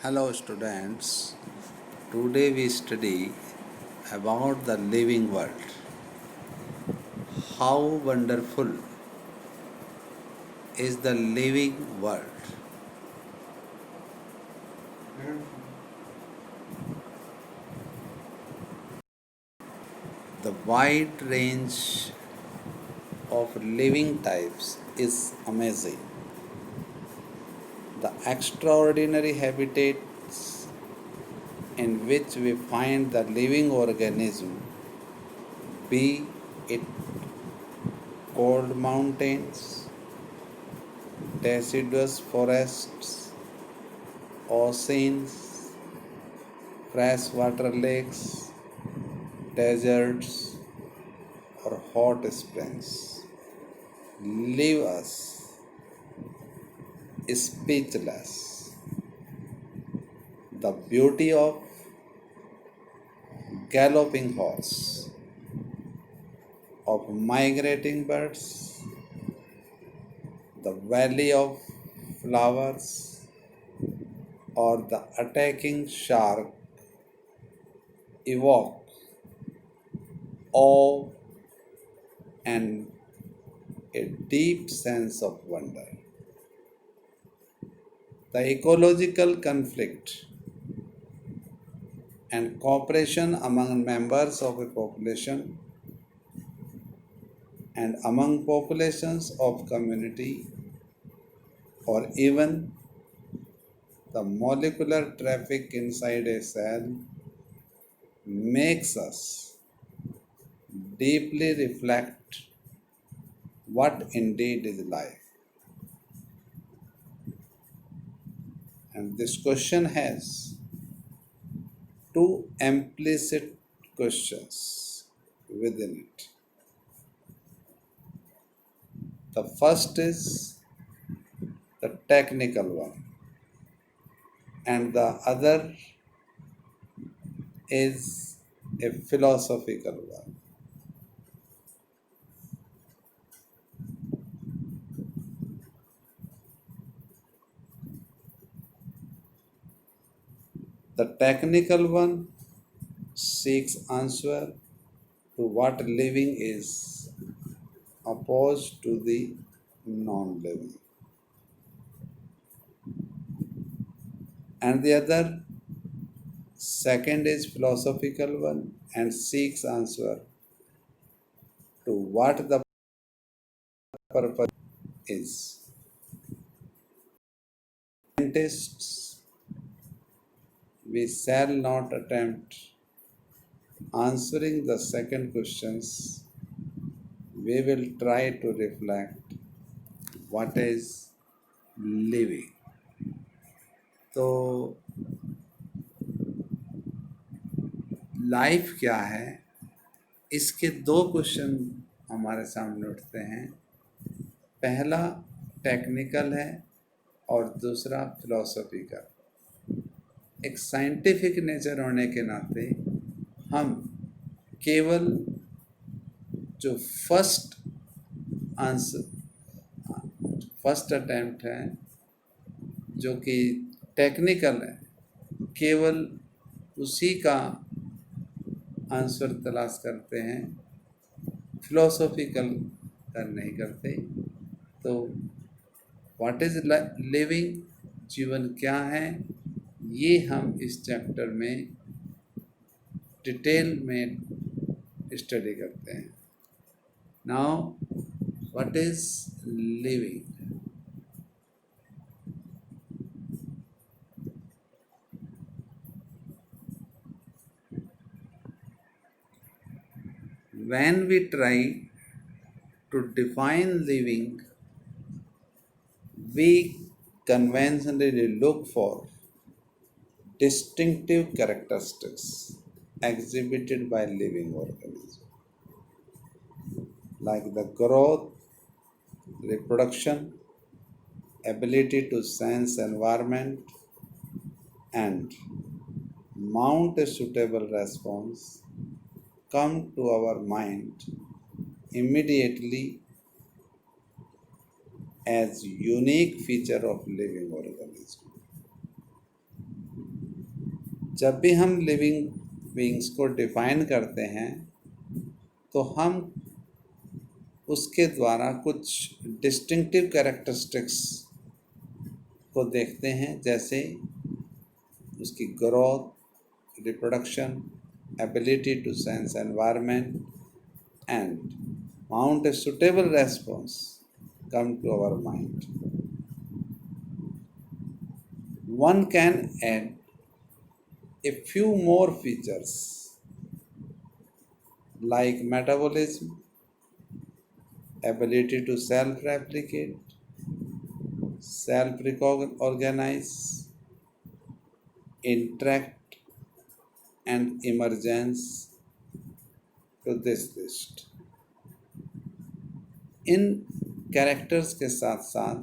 Hello students, today we study about the living world. How wonderful is the living world? The wide range of living types is amazing. The extraordinary habitats in which we find the living organism, be it cold mountains, deciduous forests, oceans, freshwater lakes, deserts, or hot springs, leave us speechless. The beauty of galloping horse, of migrating birds, the valley of flowers, or the attacking shark evoke awe and a deep sense of wonder. The ecological conflict and cooperation among members of a population and among populations of community, or even the molecular traffic inside a cell, makes us deeply reflect what indeed is life. And this question has two implicit questions within it. The first is the technical one, and the other is a philosophical one. The technical one seeks answer to what living is opposed to the non-living. And the other second is philosophical one and seeks answer to what the purpose is. Scientists, we shall not attempt answering the second questions. We will try to reflect what is living. तो life क्या है, इसके दो question हमारे सामने उठते हैं. पहला टेक्निकल है और दूसरा फिलोसॉफिकल. एक साइंटिफिक नेचर होने के नाते हम केवल जो फर्स्ट अटेम्प्ट है जो कि टेक्निकल है, केवल उसी का आंसर तलाश करते हैं, फिलोसॉफिकल का नहीं करते. तो व्हाट इज लिविंग, जीवन क्या है, ये हम इस चैप्टर में डिटेल में स्टडी करते हैं. Now what is living? When we try to define living, we conventionally look for distinctive characteristics exhibited by living organisms, like the growth, reproduction, ability to sense environment, and mount a suitable response come to our mind immediately as unique feature of living organism. जब भी हम living beings को define करते हैं तो हम उसके द्वारा कुछ डिस्टिंक्टिव कैरेक्टरिस्टिक्स को देखते हैं, जैसे उसकी growth, reproduction, ability to sense environment and mount a suitable response come to our mind. One can add a few more features like metabolism, ability to self-replicate, self-organize, interact, and emergence to this list. In characters के साथ साथ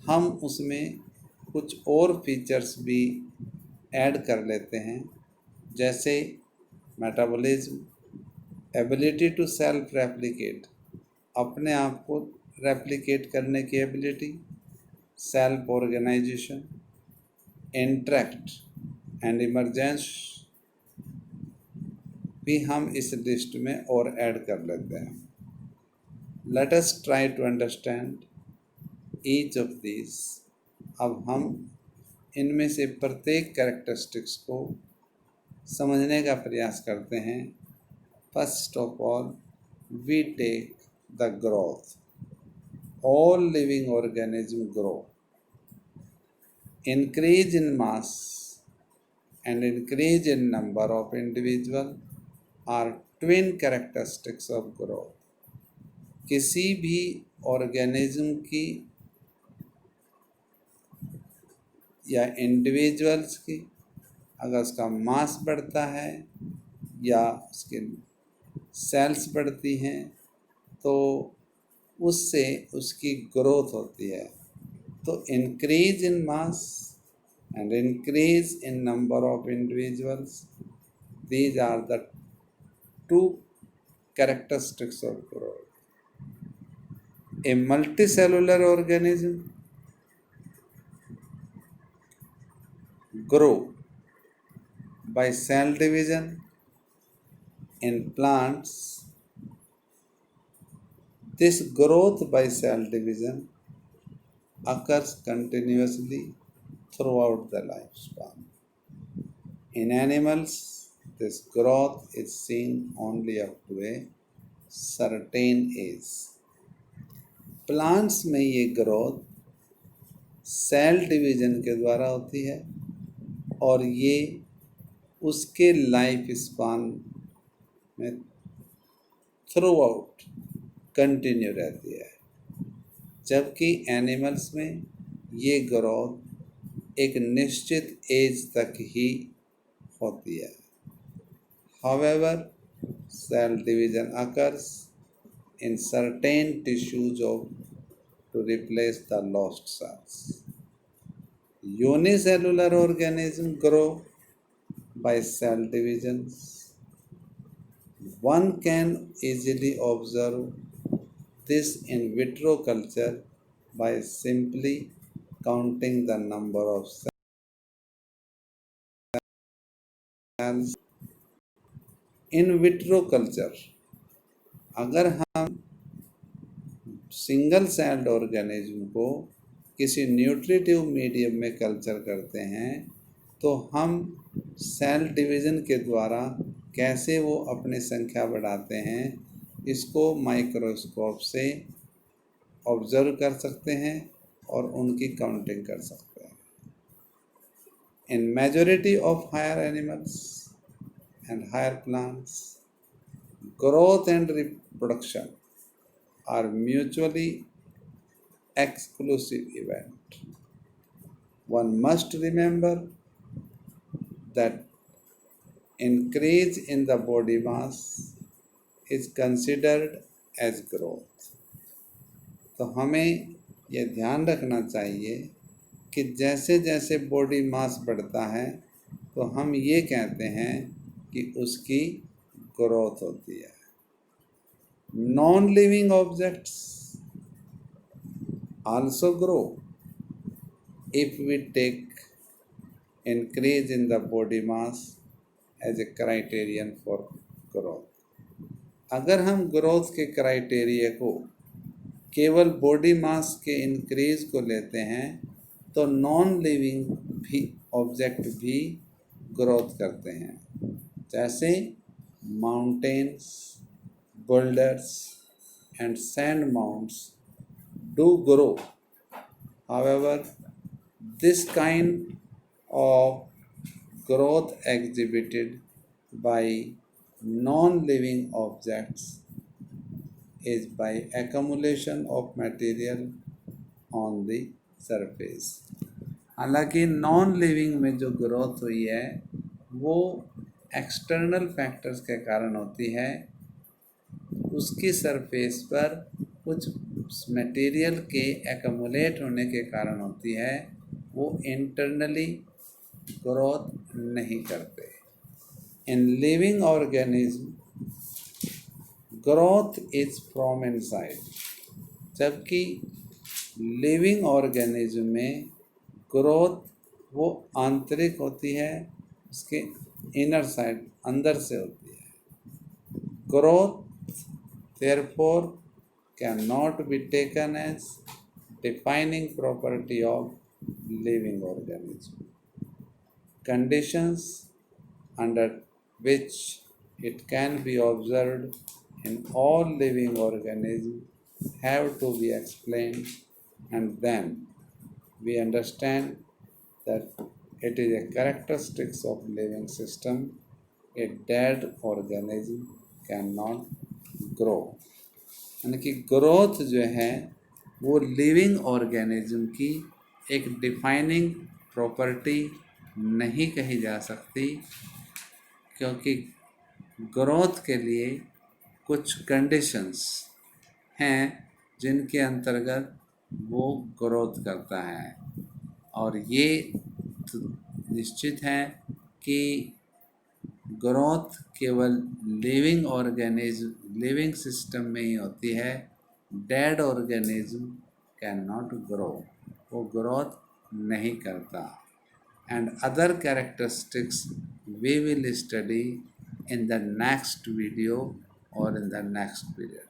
हम उसमें कुछ और features भी add कर लेते हैं, जैसे metabolism, ability to self replicate, अपने आप को रेप्लिकेट करने की ability, self organisation, interact and emergence भी हम इस लिस्ट में और ऐड कर लेते हैं. Let us try to understand each of these. अब हम इनमें से प्रत्येक कैरेक्टरिस्टिक्स को समझने का प्रयास करते हैं. First of all we take the growth. All living organisms grow. Increase in mass and increase in number of individuals are twin characteristics of growth. किसी भी ऑर्गेनिज्म की या इंडिविजुअल्स की अगर उसका मास बढ़ता है या उसके सेल्स बढ़ती हैं तो उससे उसकी ग्रोथ होती है. तो increase in mass and increase in number of individuals, these are the two characteristics of growth. A multicellular organism grow by cell division. In plants, this growth by cell division occurs continuously throughout the lifespan. In animals, this growth is seen only up to a certain age. Plants में ये growth cell division के द्वारा होती है और ये उसके life span में थ्रू आउट कंटिन्यू रहती है, जबकि एनिमल्स में ये ग्रोथ एक निश्चित एज तक ही होती है. However, cell division occurs in certain tissues to replace the lost cells. Unicellular organisms grow by cell divisions. One can easily observe this in vitro culture by simply counting the number of cells. In vitro culture, अगर हम single celled organism को किसी nutritive medium में culture करते हैं तो हम cell division के द्वारा कैसे वो अपनी संख्या बढ़ाते हैं इसको माइक्रोस्कोप से ऑब्जर्व कर सकते हैं और उनकी काउंटिंग कर सकते हैं. In majority of higher animals and higher plants, growth and reproduction are mutually exclusive event. One must remember that increase in the body mass is considered as growth. तो हमें ये ध्यान रखना चाहिए कि जैसे जैसे बॉडी मास बढ़ता है तो हम ये कहते हैं कि उसकी ग्रोथ होती है. Non living objects also grow if we take increase in the body mass as a criterion for growth. अगर हम ग्रोथ के क्राइटेरिया को केवल बॉडी मास के इंक्रीज को लेते हैं तो नॉन लिविंग भी ऑब्जेक्ट भी ग्रोथ करते हैं, जैसे mountains, boulders and sand mounds do grow. However, this kind of growth exhibited by non-living objects is by accumulation of material on the surface. हालांकि नॉन लिविंग में जो ग्रोथ हुई है वो एक्सटर्नल फैक्टर्स के कारण होती है, उसकी सरफेस पर कुछ मटेरियल के एकमुलेट होने के कारण होती है, वो इंटरनली ग्रोथ नहीं करते। In living organism growth is from inside, जबकि लिविंग ऑर्गेनिज्म में ग्रोथ वो आंतरिक होती है, उसके इनर साइड अंदर से होती है। Growth therefore cannot be taken as defining property of living organism. Conditions under which it can be observed in all living organisms have to be explained, and then we understand that it is a characteristics of living system. A dead organism cannot grow, यानी कि growth जो है वो living organism की एक defining property नहीं कही जा सकती, क्योंकि ग्रोथ के लिए कुछ कंडीशंस हैं जिनके अंतर्गत वो ग्रोथ करता है, और ये निश्चित है कि ग्रोथ केवल लिविंग ऑर्गेनिज्म लिविंग सिस्टम में ही होती है। Dead organism can not grow, वो ग्रोथ नहीं करता। And other characteristics we will study in the next video or in the next period.